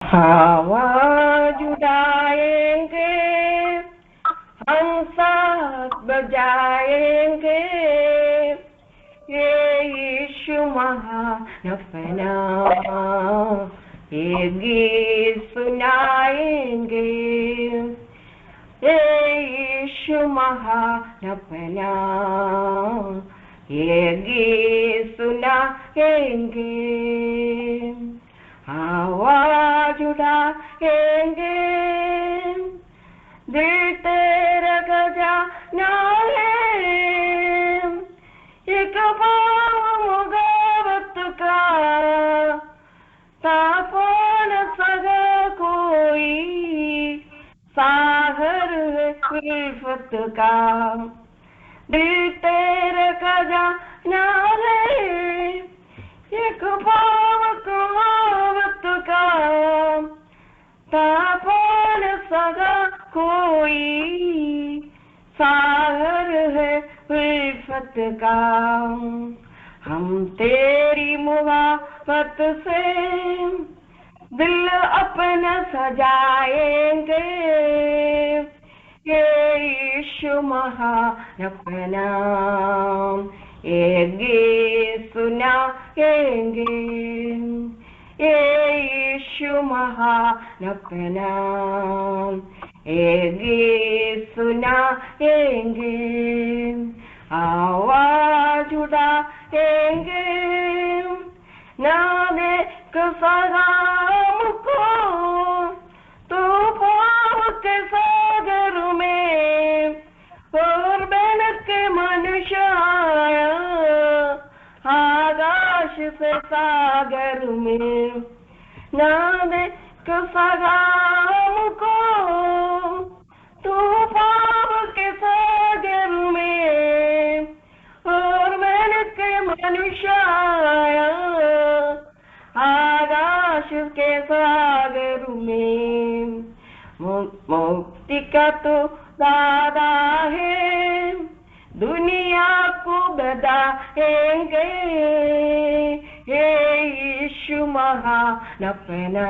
आवाज उठाएंगे, हम साथ बजाएंगे, ये यीशु महान अपना, ये गीत सुनाएंगे, ये यीशु महान अपना, ये गीत सुनाएंगे। आवाज उठाएंगे, दिल तेरा खजाना है, एक भाव मुगवत का, तापन सगा कोई, सागर है उल्फत का। दिल तेरा खजाना है, एक भाव मुगवत का, तापन सगा कोई, सागर है उल्फत का। हम तेरी मुहब्बत से दिल अपना सजाएंगे, ये यीशु महान अपना, ये गीत सुनाएंगे, ये यीशु महान अपना, ये गीत सुनाएंगे। आवाज उठाएंगे, नादे सलाम को, तूफान के सागर में, और बन के मनुष्य आया, आकाश से सागर में। नादे सलाम को, तूफान के सागर में, और बन के मनुष्य आया, आकाश के सागर में। मुक्ति का तो दादा है, दुनिया को बताएंगे, हे यीशु महान अपना,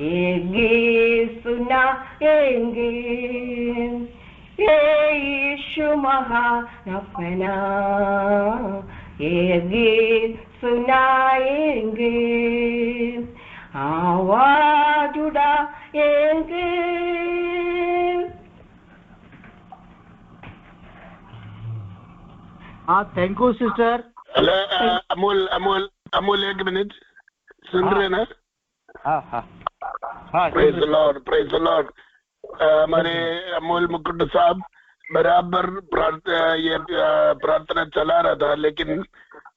ये गीत सुनाएंगे, हे यीशु महान अपना, ये गीत सुनाएंगे। आवाज उठाएंगे। हाँ, thank you sister. Amul Amul Amul, एक मिनट, सुन रहे ना? हाँ हाँ हाँ, praise the Lord, praise the Lord. हमारे अमूल मुकुट साहब बराबर प्रार्थना चला रहा था, लेकिन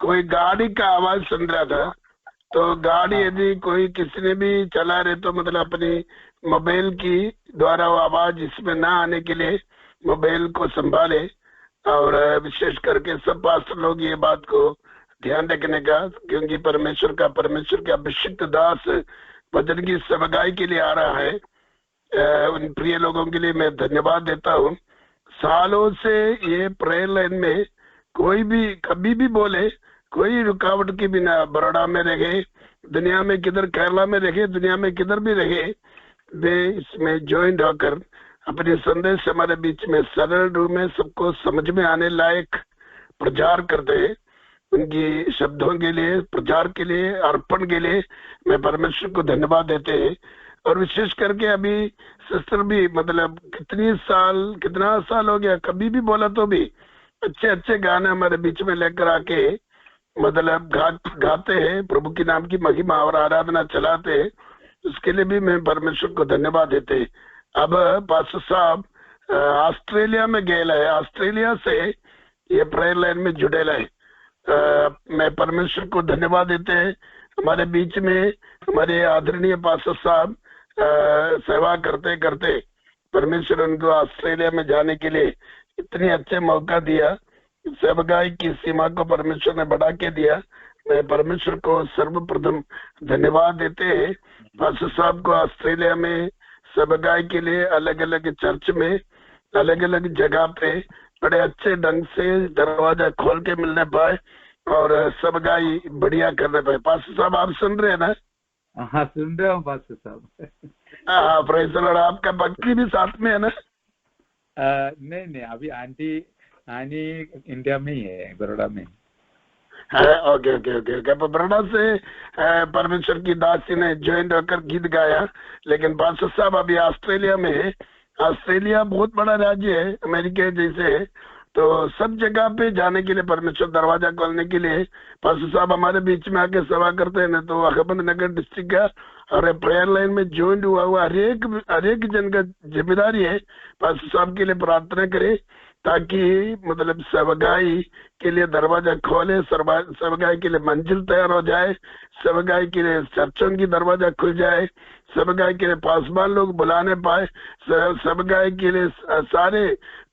कोई गाड़ी का आवाज सुन रहा था। तो गाड़ी यदि कोई किसी ने भी चला रहे तो मतलब अपनी मोबाइल की द्वारा वो आवाज इसमें ना आने के लिए मोबाइल को संभाले, और विशेष करके सब पास्टर लोग ये बात को ध्यान रखने का, क्योंकि परमेश्वर के अभिषिक्त दास वचन की सेवकाई के लिए आ रहा है। उन प्रिय लोगों के लिए मैं धन्यवाद देता हूँ। सालों से ये प्रेयर लाइन में कोई भी कभी भी बोले, कोई रुकावट के बिना, बड़ोड़ा में रहे, दुनिया में किधर, केरला में रहे, दुनिया में किधर भी रहे, वे इसमें ज्वाइन होकर अपने संदेश हमारे बीच में सरल रूप में सबको समझ में आने लायक प्रचार करते हैं। उनकी शब्दों के लिए, प्रचार के लिए, अर्पण के लिए मैं परमेश्वर को धन्यवाद देते हैं। और विशेष करके अभी सिस्टर भी मतलब कितना साल हो गया, कभी भी बोला तो भी अच्छे अच्छे गाने हमारे बीच में लेकर आके मतलब गाते हैं, प्रभु के नाम की महिमा और आराधना चलाते हैं। उसके लिए भी मैं परमेश्वर को धन्यवाद देते हैं। अब पास्टर साहब ऑस्ट्रेलिया में गए है, ऑस्ट्रेलिया से ये प्रेयर लाइन में जुड़े है। मैं परमेश्वर को धन्यवाद देते हैं। हमारे बीच में हमारे आदरणीय पास्टर साहब सेवा करते करते परमेश्वर उनको ऑस्ट्रेलिया में जाने के लिए इतने अच्छे मौका दिया, सेवकाई की सीमा को परमेश्वर ने बढ़ा के दिया। मैं परमेश्वर को सर्वप्रथम धन्यवाद देते हैं। पास्टर साहब को ऑस्ट्रेलिया में सेवकाई के लिए अलग अलग चर्च में, अलग अलग जगह पे बड़े अच्छे ढंग से दरवाजा खोल के मिलने पाए और सेवकाई बढ़िया करने पाए। पास्टर साहब आप सुन रहे हैं ना? हाँ सुन रहे हो पास्टर साहब। हाँ प्रेज द लॉर्ड। आपका बच्ची भी साथ में है ना? नहीं नहीं, अभी आंटी इंडिया में ही है, बड़ौदा में। Okay okay okay okay. Baroda से परमेश्वर की दासी ने ज्वाइन होकर गीत गाया, लेकिन पास्टर साहब अभी ऑस्ट्रेलिया में है। ऑस्ट्रेलिया बहुत बड़ा राज्य है, अमेरिका जैसे है, तो सब जगह पे जाने के लिए परमेश्वर दरवाजा खोलने के लिए पास्टर साहब हमारे बीच में आके सेवा करते हैं ना। तो अहमदनगर डिस्ट्रिक्ट का और प्रेयर लाइन में ज्वाइन हुआ हर एक जन का जिम्मेदारी है पास्टर साहब के लिए प्रार्थना करे, ताकि मतलब सेवगाई के लिए दरवाजा खोले, सेवगाई के लिए मंजिल तैयार हो जाए, सेवगाई के लिए चर्चों की दरवाजा खुल जाए, सेवगाई के लिए पासवान लोग बुलाने पाए, सेवगाई के लिए सारे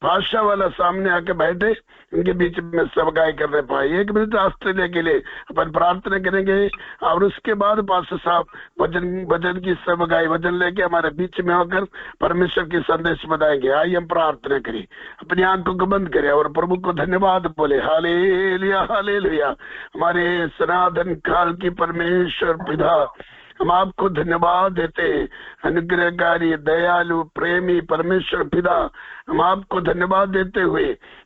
भाषा वाला सामने आके बैठे, उनके बीच में सेवगाई करने पाए। 1 मिनट ऑस्ट्रेलिया के लिए अपन प्रार्थना करेंगे और उसके बाद पास्टर साहब वचन की सेवगाई वचन लेके हमारे बीच में होकर परमेश्वर की संदेश बताएंगे। आइए हम प्रार्थना करें, अपनी आंखों को बंद करें और प्रभु को धन्यवाद बोले। Hallelujah hallelujah. हमारे सनातन काल की परमेश्वर पिता, हम आपको धन्यवाद देते हैं, अनुग्रहकारी दयालु प्रेमी परमेश्वर पिता, हम आपको धन्यवाद देते हुए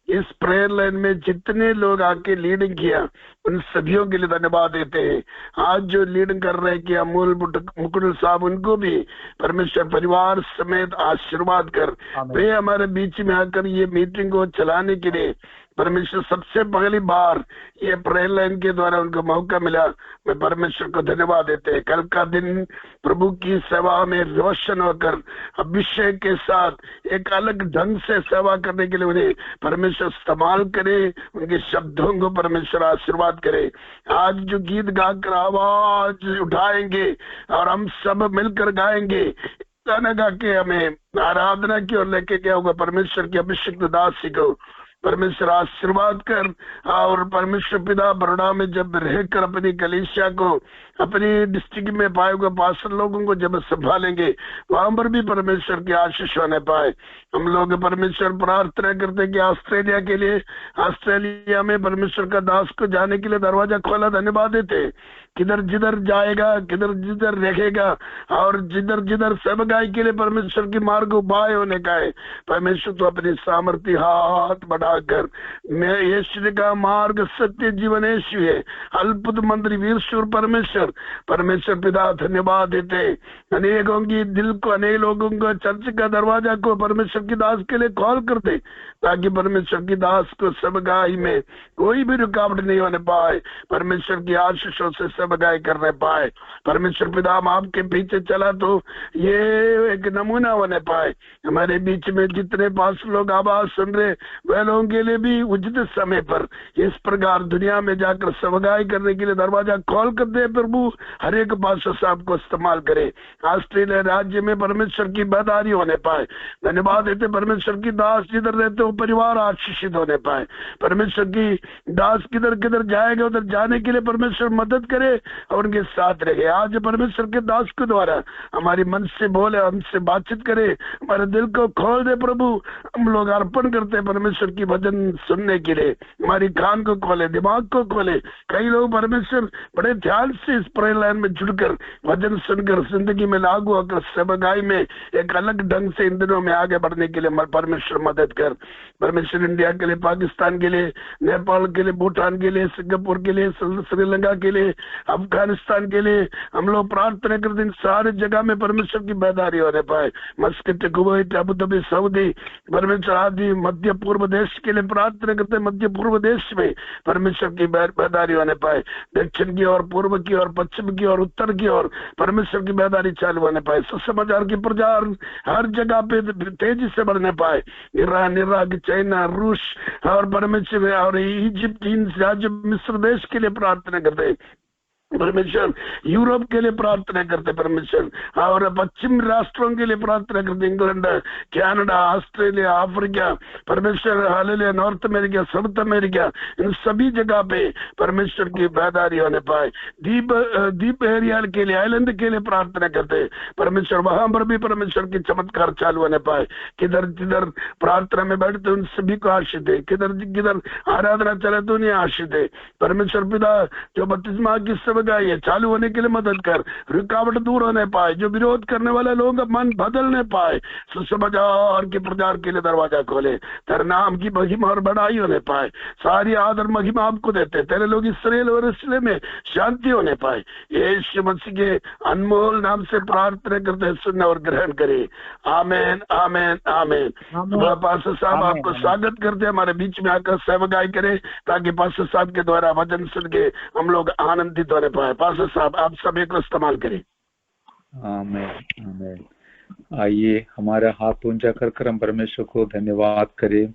इस प्रेयर लाइन में जितने लोग आके लीडिंग किया उन सभियों के लिए धन्यवाद देते हैं। आज जो लीडिंग कर रहे हैं कि अमूल मुकुल साहब, उनको भी परमेश्वर परिवार समेत आशीर्वाद कर, वे हमारे बीच में आकर ये मीटिंग को चलाने के लिए परमेश्वर सबसे पहली बार ये प्रेयर लाइन के द्वारा उनको मौका मिला, मैं परमेश्वर को धन्यवाद देते हैं। कल का दिन प्रभु की सेवा में रोशन होकर अभिषेक के साथ एक अलग ढंग से सेवा करने के लिए उन्हें परमेश्वर इस्तेमाल करे, उनके शब्दों को परमेश्वर आशीर्वाद करे। आज जो गीत गाकर आवाज उठाएंगे और हम सब मिलकर गाएंगे, गाना गा के हमें आराधना की ओर लेके गया होगा परमेश्वर की अभिषेक दासी को परमेश्वर आशीर्वाद कर। और परमेश्वर पिता बड़ौदा में जब रहकर अपनी कलीसिया को अपनी डिस्ट्रिक्ट में पाए हुए पास्टर लोगों को जब संभालेंगे, वहां पर भी परमेश्वर की आशीष होने पाए। हम लोग परमेश्वर प्रार्थना करते कि ऑस्ट्रेलिया के लिए, ऑस्ट्रेलिया में परमेश्वर का दास को जाने के लिए दरवाजा खोला, धन्यवाद देते। किधर जिधर जाएगा, किधर जिधर रहेगा और जिधर जिधर सेवगाई के लिए परमेश्वर की मार्ग उपाय होने का है, परमेश्वर तो अपनी सामर्थ्य हाथ बढ़ाकर, मैं यीशु का मार्ग सत्य जीवन यीशु है, अद्भुत मंत्री वीर शूर परमेश्वर पिता धन्यवाद देते। अनेकों की दिल को, अनेक लोगों को चर्च का दरवाजा को परमेश्वर की दास के लिए कॉल करते, ताकि परमेश्वर की दास को सेवगाई में कोई भी रुकावट नहीं होने पाए, परमेश्वर की आशीषों से सेवगाई करने पाए। परमेश्वर पिता हम आपके पीछे चला तो ये एक नमूना होने पाए। हमारे बीच में जितने पास लोग आवाज सुन रहे, वह लोगों के लिए भी उचित समय पर इस प्रकार दुनिया में जाकर सेवगाई करने के लिए दरवाजा खोल कर दे। प्रभु हर एक पास्टर साहब को इस्तेमाल करे, ऑस्ट्रेलिया राज्य में परमेश्वर की बदारी होने पाए। धन्यवाद देते परमेश्वर की दास जिधर रहते हो परिवार आशीषित होने पाए। परमेश्वर की दास किधर किधर जाएगा उधर जाने के लिए परमेश्वर मदद करे और उनके साथ रहे। आज परमेश्वर के दास के द्वारा हमारी मन से बोले, हमसे बातचीत करे, हमारे दिल को खोल दे। प्रभु हम लोग अर्पण करते हैं परमेश्वर की वचन सुनने के लिए, हमारी कान को खोले, दिमाग को खोले। कई लोग परमेश्वर बड़े ध्यान से इस प्रेयर लाइन में जुड़कर वचन सुनकर जिंदगी में लागू होकर सेवगाई में एक अलग ढंग से इन दिनों में आगे बढ़ने के लिए परमेश्वर मदद कर। परमेश्वर इंडिया के लिए, पाकिस्तान के लिए, नेपाल के लिए, भूटान के लिए, सिंगापुर के लिए, श्रीलंका के लिए, अफगानिस्तान के लिए हम लोग प्रार्थना करते हैं। सारे जगह में परमेश्वर की बेदारी होने पाए। Muscat, Kuwait, Abu Dhabi, Saudi, परमेश्वर आदि मध्य पूर्व देश के लिए प्रार्थना करते हैं। मध्य पूर्व देश में परमेश्वर की बेदारी होने पाए। दक्षिण की ओर, पूर्व की ओर, पश्चिम की ओर, उत्तर की ओर परमेश्वर की बेदारी चालू होने पाए। सुसमाचार की प्रचार हर जगह पे तेजी से बढ़ने पाए। ईरान, इराक, चाइना, रूस और परमेश्वर और इजिप्ट, राज्य मिस्र देश के लिए प्रार्थना करते हैं परमेश्वर। यूरोप के लिए प्रार्थना करते परमेश्वर और पश्चिम राष्ट्रों के लिए प्रार्थना करते, इंग्लैंड, कनाडा, ऑस्ट्रेलिया, अफ्रीका, परमेश्वर hallelujah, North America, South America, इन सभी जगह पे परमेश्वर की बेदारी होने पाए। द्वीप एरिया के लिए, आइलैंड के लिए प्रार्थना करते परमेश्वर, वहां पर भी परमेश्वर की चमत्कार चालू होने पाए। किधर जिधर प्रार्थना में बैठते उन सभी को आशीष दे, किधर किधर आराधना चले तो उन्हें आशीष दे। परमेश्वर पिता जो बपतिस्मा की सेवकाई है चालू होने के लिए मदद कर, रुकावट दूर होने पाए, जो विरोध करने वाले लोगों का मन बदलने पाए, सुसमाचार के प्रचार के लिए दरवाजा खोले, तेरे नाम की महिमा और बढ़ाई होने पाए। सारी आदर महिमा आपको देते, तेरे लोग इसराइल और इसराइल में शांति होने पाए। यीशु मसीह के अनमोल नाम से प्रार्थना करते, सुनना और ग्रहण करे। आमेन आमेन आमेन। पास्टर साहब आपको स्वागत करते हैं, हमारे बीच में आकर सेवकाई करें ताकि पास्टर साहब के द्वारा वचन सुन के हम लोग आनंदित होने पाए। पास्टर साहब आप सभी को इस्तेमाल करें। आमेन आमेन। आइए हमारा हाथ ऊंचा कर हम परमेश्वर को धन्यवाद करें।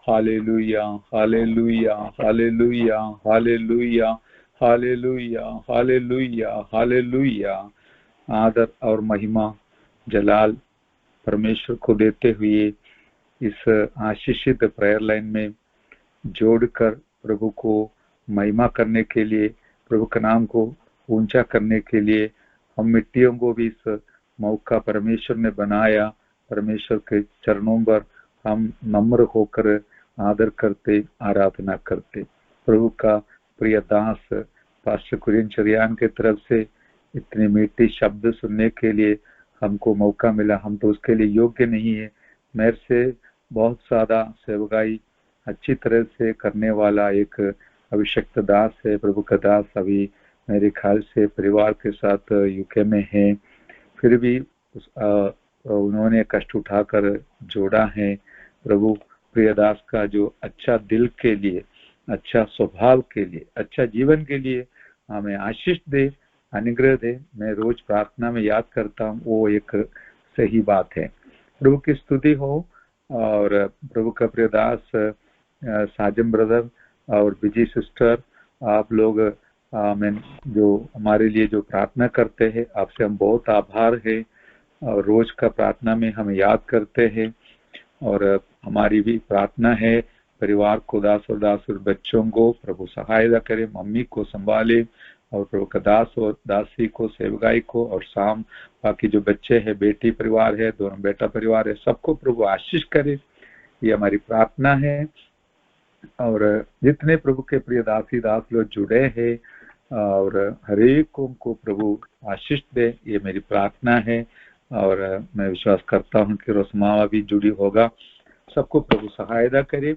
Hallelujah hallelujah hallelujah hallelujah hallelujah hallelujah hallelujah. आदर और महिमा जलाल परमेश्वर को देते हुए इस आशीषित प्रेयर लाइन में जोड़कर प्रभु को महिमा करने के लिए, प्रभु के नाम को ऊंचा करने के लिए हम मिट्टियों को भी इस मौका परमेश्वर ने बनाया। परमेश्वर के चरणों पर हम नम्र होकर आदर करते, आराधना करते। प्रभु का प्रिय दास पास्टर कुरियन चरियान के तरफ से इतने मीठे शब्द सुनने के लिए हमको मौका मिला। हम तो उसके लिए योग्य नहीं है। मेरे से बहुत ज्यादा सेवकाई अच्छी तरह से करने वाला एक अभिषक्त दास है, प्रभु का दास अभी मेरे ख्याल से परिवार के साथ यूके में है, फिर भी उन्होंने कष्ट उठाकर जोड़ा है। प्रभु प्रियदास का जो अच्छा दिल के लिए, अच्छा स्वभाव के लिए, अच्छा जीवन के लिए हमें आशीष दे, अनुग्रह दे। मैं रोज प्रार्थना में याद करता हूँ, वो एक सही बात है। प्रभु की स्तुति हो। और प्रभु का प्रियदास साजम ब्रदर और विजय सिस्टर, आप लोग जो हमारे लिए जो प्रार्थना करते हैं, आपसे हम बहुत आभार है। और रोज का प्रार्थना में हम याद करते हैं। और हमारी भी प्रार्थना है परिवार को, दास और दास और बच्चों को प्रभु सहायता करे, मम्मी को संभाले, और प्रभु का दास और दासी को, सेवकाई को, और शाम बाकी जो बच्चे हैं, बेटी परिवार है, दोनों बेटा परिवार है, सबको प्रभु आशीष करे। ये हमारी प्रार्थना है। और जितने प्रभु के प्रिय दासी दास लोग जुड़े हैं, और हरेक को प्रभु आशीष दे, ये मेरी प्रार्थना है। और मैं विश्वास करता हूँ कि रोसमावा भी जुड़ी होगा। सबको प्रभु सहायता करे,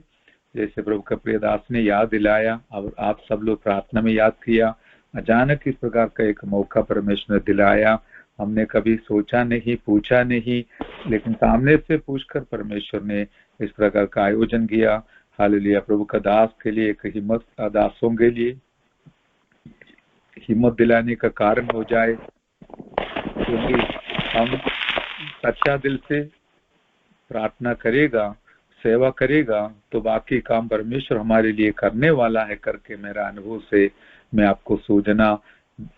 जैसे प्रभु का प्रिय दास ने याद दिलाया और आप सब लोग प्रार्थना में याद किया। अचानक इस प्रकार का एक मौका परमेश्वर ने दिलाया। हमने कभी सोचा नहीं, पूछा नहीं, लेकिन सामने से पूछकर परमेश्वर ने इस प्रकार का आयोजन किया। हालेलुया। प्रभु का दास के लिए एक हिम्मत, दासों के लिए हिम्मत दिलाने का कारण हो जाए, क्योंकि हम सच्चा दिल से प्रार्थना करेगा, सेवा करेगा, तो बाकी काम परमेश्वर हमारे लिए करने वाला है करके मेरा अनुभव से मैं आपको सूचना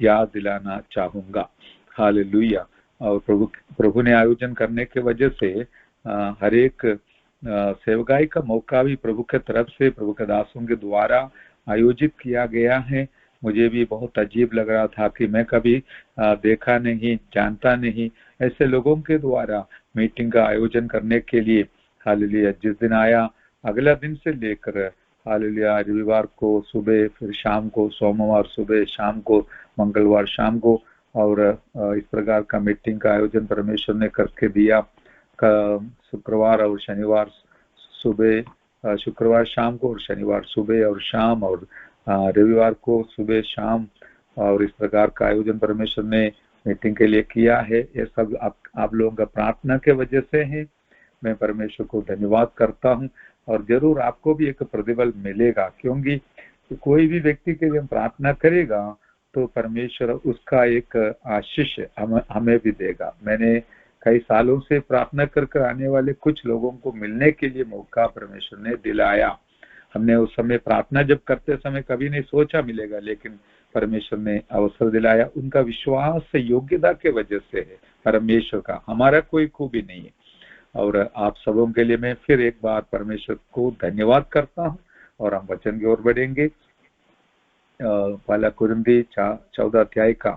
याद दिलाना चाहूंगा। हालेलुया। और प्रभु ने आयोजन करने के वजह से हर एक सेवकाई का मौका भी प्रभु के तरफ से, प्रभु के दासों के द्वारा आयोजित किया गया है। मुझे भी बहुत अजीब लग रहा था कि मैं कभी देखा नहीं, जानता नहीं, ऐसे लोगों के द्वारा मीटिंग का आयोजन करने के लिए। हालेलुया। जिस दिन आया, अगला दिन से लेकर हालेलुया, रविवार को सुबह, फिर शाम को, सोमवार सुबह, शाम को, मंगलवार शाम को, और इस प्रकार का मीटिंग का आयोजन परमेश्वर ने करके दिया। शुक्रवार और शनिवार सुबह, शुक्रवार शाम को, और शनिवार सुबह और शाम, और रविवार को सुबह शाम, और इस प्रकार का आयोजन परमेश्वर ने मीटिंग के लिए किया है। ये सब आप लोगों का प्रार्थना के वजह से है। मैं परमेश्वर को धन्यवाद करता हूँ। और जरूर आपको भी एक प्रतिफल मिलेगा, क्योंकि कोई भी व्यक्ति के लिए प्रार्थना करेगा तो परमेश्वर उसका एक आशीष हमें भी देगा। मैंने कई सालों से प्रार्थना कर आने वाले कुछ लोगों को मिलने के लिए मौका परमेश्वर ने दिलाया। हमने उस समय प्रार्थना जब करते समय कभी नहीं सोचा मिलेगा, लेकिन परमेश्वर ने अवसर दिलाया। उनका विश्वास योग्यता के वजह से है परमेश्वर का, हमारा कोई खूबी नहीं है। और आप सबों के लिए मैं फिर एक बार परमेश्वर को धन्यवाद करता हूँ। और हम वचन की ओर बढ़ेंगे। पहला कुरिन्थी 14 अध्याय का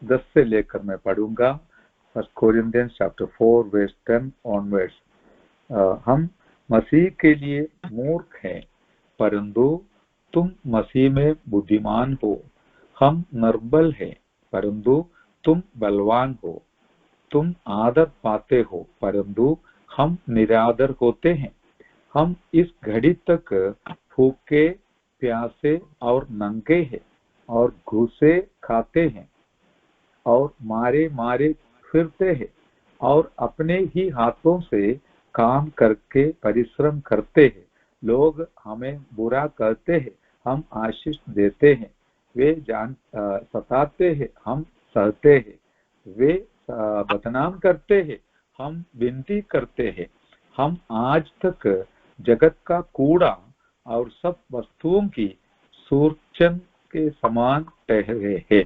10 से लेकर मैं पढ़ूंगा। First Corinthians chapter 4 verse 10 onwards. हम मसीह के लिए मूर्ख हैं, परंतु तुम मसीह में बुद्धिमान हो। हम निर्बल हैं परंतु तुम बलवान हो, तुम आदर पाते हो परंतु हम निरादर होते हैं। हम इस घड़ी तक भूखे प्यासे और नंगे हैं और घूसे खाते हैं और मारे मारे फिरते हैं और अपने ही हाथों से काम करके परिश्रम करते हैं। लोग हमें बुरा कहते हैं, हम आशीष देते हैं। वे सताते हैं, हम सहते हैं। वे बदनाम करते हैं, हम विनती करते हैं। हम आज तक जगत का कूड़ा और सब वस्तुओं की सूरचन के समान ठहरे हैं।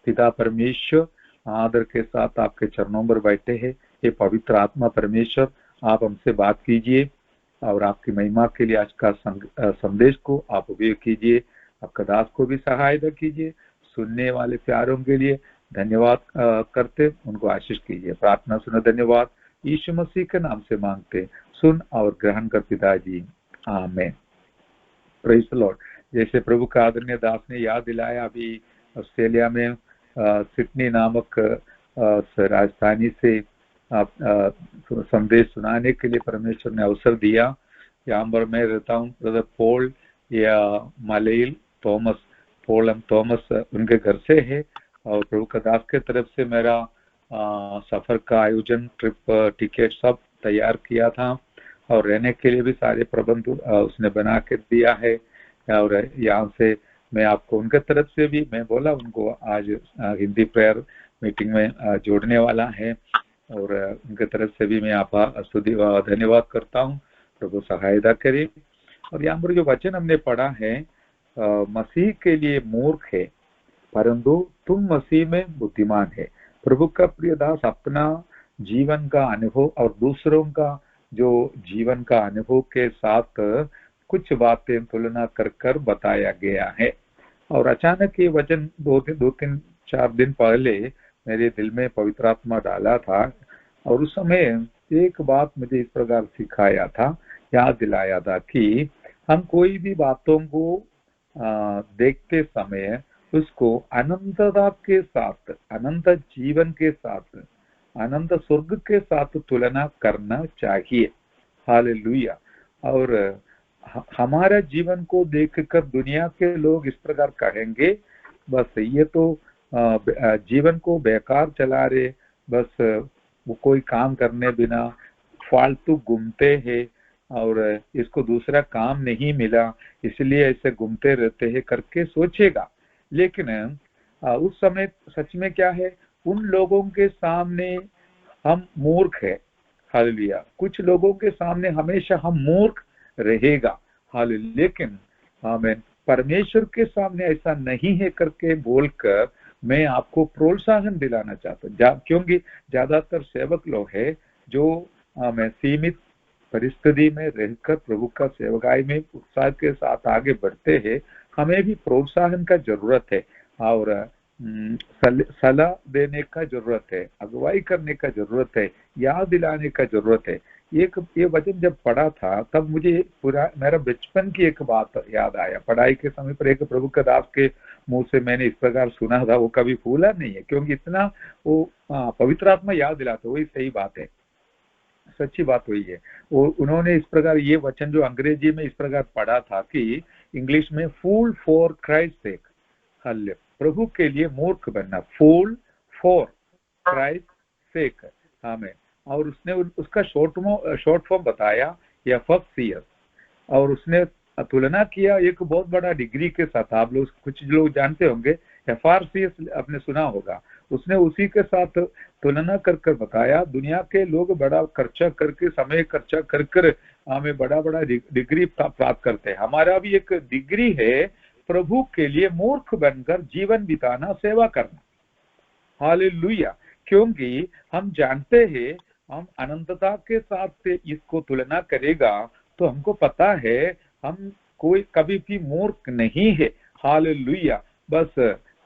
पिता परमेश्वर आदर के साथ आपके चरणों पर बैठे हैं। ये पवित्र आत्मा परमेश्वर, आप हमसे बात कीजिए और आपकी महिमा के लिए आज का संदेश को आप उपयोग कीजिए। आपका दास को भी सहायता कीजिए। सुनने वाले प्यारों के लिए धन्यवाद करते, उनको आशीष कीजिए। प्रार्थना सुनो, धन्यवाद यीशु मसीह के नाम से मांगते, सुन और ग्रहण कर पिताजी, आमीन। Praise the Lord. जैसे प्रभु का आदरणीय दास ने याद दिलाया, अभी ऑस्ट्रेलिया में सिडनी नामक राजधानी से संदेश सुनाने के लिए परमेश्वर ने अवसर दिया। यहाँ पर मैं रहता हूँ, ब्रदर पॉल या मलेल थॉमस, पॉल एम थॉमस उनके घर से है और प्रभु का दास के तरफ से मेरा सफर का आयोजन, ट्रिप टिकट सब तैयार किया था और रहने के लिए भी सारे प्रबंध उसने बना के दिया है। और यहाँ से मैं आपको उनके तरफ से भी मैं बोला उनको आज हिंदी प्रेयर मीटिंग में जोड़ने वाला है और उनके तरफ से भी मैं आपका धन्यवाद करता हूँ। प्रभु सहायता करे। और यहाँ पर जो वचन हमने पढ़ा है, मसीह के लिए मूर्ख है परंतु तुम मसीह में बुद्धिमान है। प्रभु का प्रिय दास अपना जीवन का अनुभव और दूसरों का जो जीवन का अनुभव के साथ कुछ बातें तुलना कर बताया गया है। और अचानक ये वचन दो तीन चार दिन पहले मेरे दिल में पवित्र आत्मा डाला था और उस समय एक बात मुझे इस प्रकार सिखाया था, याद दिलाया था कि हम कोई भी बातों को देखते समय उसको अनंतता के साथ, अनंत जीवन के साथ, अनंत स्वर्ग के साथ तुलना करना चाहिए। हालेलुया। और हमारा जीवन को देखकर दुनिया के लोग इस प्रकार कहेंगे, बस ये तो जीवन को बेकार चला रहे, बस वो कोई काम करने बिना फालतू घूमते हैं और इसको दूसरा काम नहीं मिला इसलिए ऐसे घूमते रहते हैं करके सोचेगा। लेकिन उस समय सच में क्या है, उन लोगों के सामने हम मूर्ख है। हालेलुया। कुछ लोगों के सामने हमेशा हम मूर्ख रहेगा। हालेलुया। लेकिन आमीन, परमेश्वर के सामने ऐसा नहीं है करके बोलकर मैं आपको प्रोत्साहन दिलाना चाहता हूँ, क्योंकि ज्यादातर सेवक लोग हैं जो सीमित परिस्थिति में रहकर प्रभु का सेवकाई में उत्साह के साथ आगे बढ़ते हैं। हमें भी प्रोत्साहन का जरूरत है और सलाह देने का जरूरत है, अगुवाई करने का जरूरत है, याद दिलाने का जरूरत है। ये वचन जब पढ़ा था तब मुझे मेरा बचपन की एक बात याद आया। पढ़ाई के समय पर एक प्रभु का दास के मुंह से मैंने इस प्रकार सुना था, वो कभी भूला नहीं है, क्योंकि इतना वो पवित्र आत्मा याद दिलाते, वही सही बात है, सच्ची बात हुई है। वो उन्होंने इस प्रकार ये वचन जो अंग्रेजी में इस प्रकार पढ़ा था कि इंग्लिश में फूल फॉर क्राइस्ट सेक, हल्ले प्रभु के लिए मूर्ख बनना, फूल फॉर क्राइस्ट सेक, हमें। और उसने उसका शॉर्ट फॉर्म बताया FCS और उसने तुलना किया एक बहुत बड़ा डिग्री के साथ। आप लोग कुछ लोग जानते होंगे, FRCS आपने सुना होगा। उसने उसी के साथ तुलना कर बताया, दुनिया के लोग बड़ा खर्चा करके, समय खर्चा कर हमें बड़ा डिग्री प्राप्त करते हैं। हमारा भी एक डिग्री है, प्रभु के लिए मूर्ख बनकर जीवन बिताना, सेवा करना। हालेलुया। क्योंकि हम जानते हैं हम अनंतता के साथ इसको तुलना करेगा तो हमको पता है हम कोई कभी भी मूर्ख नहीं है। हालेलुया। बस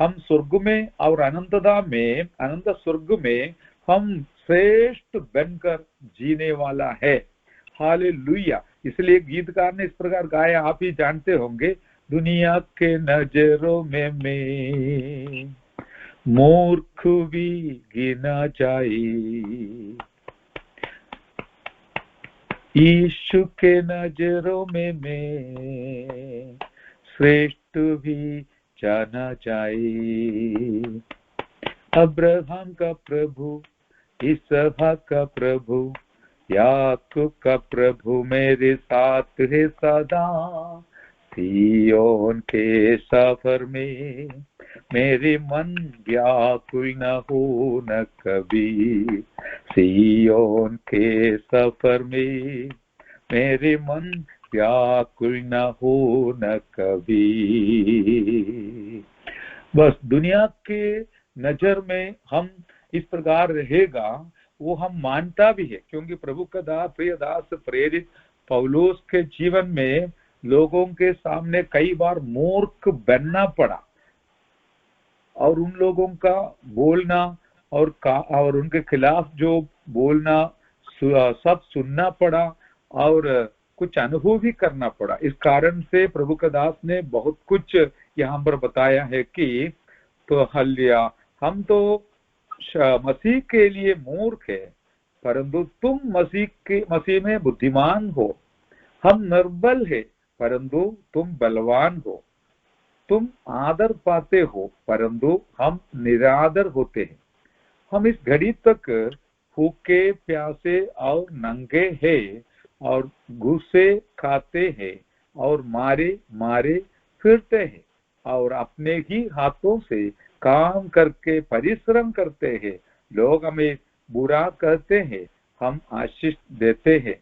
हम स्वर्ग में और अनंतता में, अनंत स्वर्ग में हम श्रेष्ठ बनकर जीने वाला है। हालेलुया। इसलिए गीतकार ने इस प्रकार गाया, आप ही जानते होंगे, दुनिया के नजरों में मैं मूर्ख भी गिना जाए, यीशु के नजरों में मैं श्रेष्ठ भी जाना जाए। अब्राहम का प्रभु, इसहाक का प्रभु, याकूब का प्रभु मेरे साथ है सदा। सिय्योन के सफर में मेरे मन व्याकुल न हो न कभी, सिय्योन के सफर में मेरे मन व्याकुल न हो न कभी। बस दुनिया के नजर में हम इस प्रकार रहेगा, वो हम मानता भी है, क्योंकि प्रभु का दास प्रिय दास प्रेरित पौलुस के जीवन में लोगों के सामने कई बार मूर्ख बनना पड़ा और उन लोगों का बोलना और उनके खिलाफ जो बोलना सब सुनना पड़ा और कुछ अनुभव भी करना पड़ा। इस कारण से प्रभु का दास ने बहुत कुछ यहाँ पर बताया है कि तो हल्लिया, हम तो मसीह के लिए मूर्ख है, परंतु तुम मसीह में बुद्धिमान हो। हम निर्बल है, परंतु तुम बलवान हो। तुम आदर पाते हो, परंतु हम निरादर होते हैं। हम इस घड़ी तक भूखे प्यासे और नंगे हैं और घूसे खाते हैं और मारे मारे फिरते हैं और अपने ही हाथों से काम करके परिश्रम करते हैं। लोग हमें बुरा कहते हैं, हम आशीष देते हैं।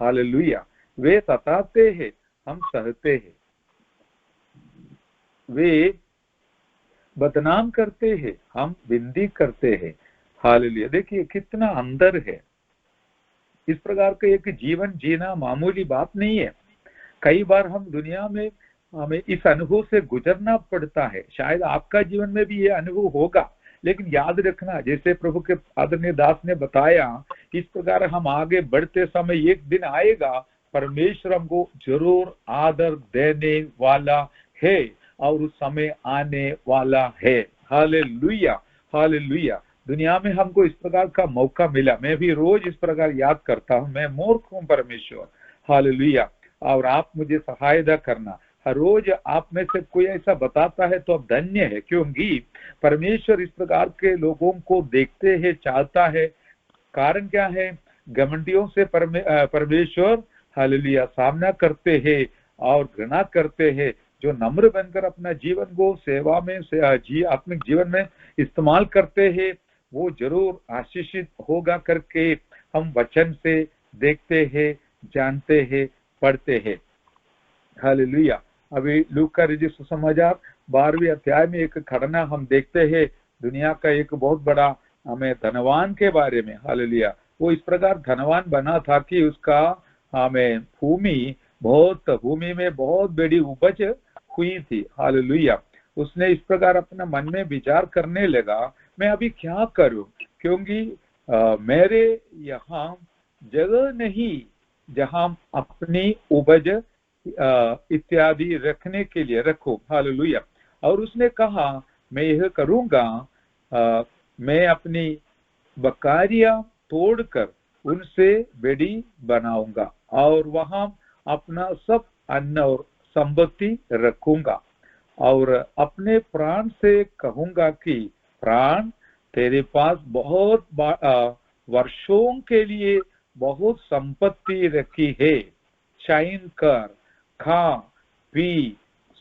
हालेलुया। वे सताते हैं, हम सहते हैं। वे बदनाम करते हैं, हम विनती करते हैं। हालेलुया। देखिए कितना अंदर है। इस प्रकार का एक जीवन जीना मामूली बात नहीं है। कई बार हम दुनिया में हमें इस अनुभव से गुजरना पड़ता है। शायद आपका जीवन में भी ये अनुभव होगा, लेकिन याद रखना, जैसे प्रभु के आदरणीय दास ने बताया, इस प्रकार हम आगे बढ़ते समय एक दिन आएगा, परमेश्वर हमको जरूर आदर देने वाला है और उस समय आने वाला है। Hallelujah, hallelujah. दुनिया में हमको इस प्रकार का मौका मिला। मैं भी रोज इस प्रकार याद करता हूँ, मैं मूर्ख हूँ परमेश्वर। हालेलुया। और आप मुझे सहायता करना। हर रोज आप में से कोई ऐसा बताता है तो अब धन्य है, क्योंकि परमेश्वर इस प्रकार के लोगों को देखते हैं, चाहता है। कारण क्या है? घमंडियों से परमेश्वर हालेलुया सामना करते हैं और घृणा करते हैं। जो नम्र बनकर अपना जीवन को सेवा में आत्मिक जीवन में इस्तेमाल करते हैं, वो जरूर आशीषित होगा करके हम वचन से देखते हैं, जानते हैं, पढ़ते हैं। हालेलुया। अभी लूका रचित सुसमाचार 12वें अध्याय में एक घटना हम देखते हैं, दुनिया का एक बहुत बड़ा हमें धनवान के बारे में। हालेलुया। वो इस प्रकार धनवान बना था कि उसका हमें भूमि में बहुत बड़ी उपज हुई थी। हालेलुया। उसने इस प्रकार अपना मन में विचार करने लगा, मैं अभी क्या करूं, क्योंकि मेरे यहाँ जगह नहीं जहां अपनी उपज इत्यादि रखने के लिए रखो। हालेलुया। और उसने कहा, मैं यह करूंगा, मैं अपनी बकारियां तोड़कर उनसे बेड़ी बनाऊंगा और वहां अपना सब अन्न और संपत्ति रखूंगा और अपने प्राण से कहूंगा कि प्राण, तेरे पास बहुत वर्षों के लिए बहुत संपत्ति रखी है, चैन कर, खा पी,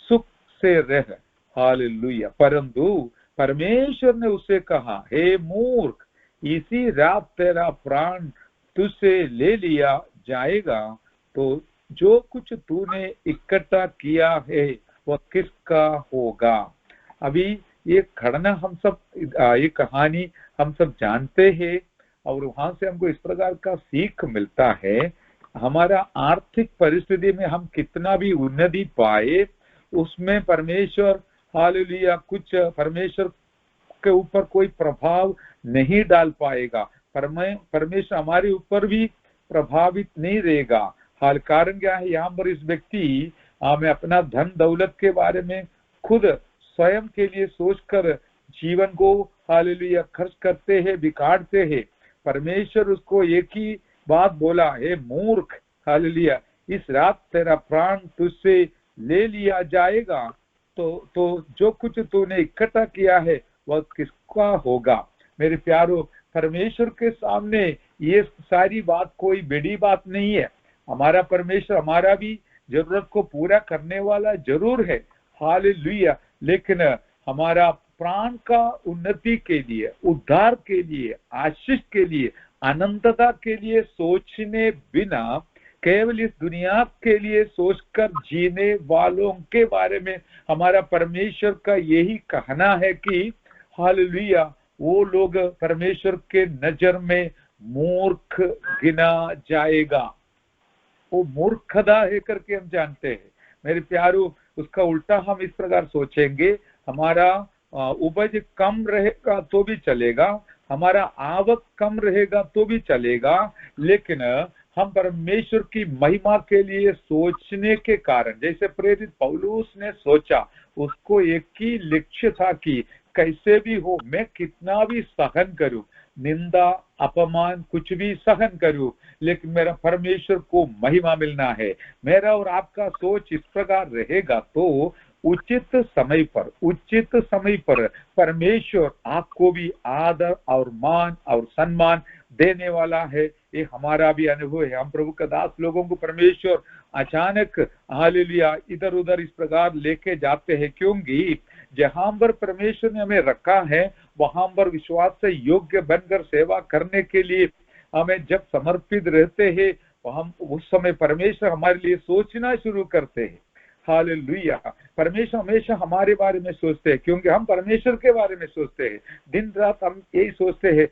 सुख से रह। हालेलुया। परंतु परमेश्वर ने उसे कहा, हे मूर्ख, इसी रात तेरा प्राण तुझसे ले लिया जाएगा, तो जो कुछ तूने इकट्ठा किया है वह किसका होगा। अभी ये घटना हम सब, ये कहानी हम सब जानते हैं और वहां से हमको इस प्रकार का सीख मिलता है। हमारा आर्थिक परिस्थिति में हम कितना भी उन्नति पाए, उसमें परमेश्वर हालेलुया कुछ परमेश्वर के ऊपर कोई प्रभाव नहीं डाल पाएगा। परमेश्वर हमारे ऊपर भी प्रभावित नहीं रहेगा। हाल कारण क्या है? यहाँ पर इस व्यक्ति हमें अपना धन दौलत के बारे में खुद स्वयं के लिए सोचकर जीवन को हालेलुया खर्च करते हैं, बिगाड़ते हैं। परमेश्वर उसको एक ही बात बोला, हे मूर्ख, हालेलुया, इस रात तेरा प्राण तुझसे ले लिया जाएगा, तो जो कुछ तूने इकट्ठा किया है वह किसका होगा। मेरे प्यारो, परमेश्वर के सामने ये सारी बात कोई बड़ी बात नहीं है। हमारा परमेश्वर हमारा भी जरूरत को पूरा करने वाला जरूर है, हालेलुया, लेकिन हमारा प्राण का उन्नति के लिए, उद्धार के लिए, आशीष के लिए, अनंतता के लिए सोचने बिना केवल इस दुनिया के लिए सोचकर जीने वालों के बारे में हमारा परमेश्वर का यही कहना है कि हालेलुया, वो लोग परमेश्वर के नजर में मूर्ख गिना जाएगा। वो मूर्खता है करके हम जानते हैं। मेरे प्यारो, उसका उल्टा हम इस प्रकार सोचेंगे, हमारा उपज कम रहेगा तो भी चलेगा, हमारा आवक कम रहेगा तो भी चलेगा, लेकिन हम परमेश्वर की महिमा के लिए सोचने के कारण, जैसे प्रेरित पौलुस ने सोचा, उसको एक ही लक्ष्य था कि कैसे भी हो मैं कितना भी सहन करूं, निंदा अपमान कुछ भी सहन करूं, लेकिन मेरा परमेश्वर को महिमा मिलना है। मेरा और आपका सोच इस प्रकार रहेगा तो उचित समय पर परमेश्वर आपको भी आदर और मान और सम्मान देने वाला है। ये हमारा भी अनुभव है। हम प्रभु का दास लोगों को परमेश्वर अचानक हालेलुया इधर उधर इस प्रकार लेके जाते हैं, क्योंकि जहां पर परमेश्वर ने हमें रखा है वहां पर विश्वास से योग्य बनकर सेवा करने के लिए हमें जब समर्पित रहते हैं, हम उस समय परमेश्वर हमारे लिए सोचना शुरू करते हैं। हालेलुया, परमेश्वर हमेशा हमारे बारे में सोचते हैं, क्योंकि हम परमेश्वर के बारे में सोचते हैं। दिन रात हम यही सोचते हैं,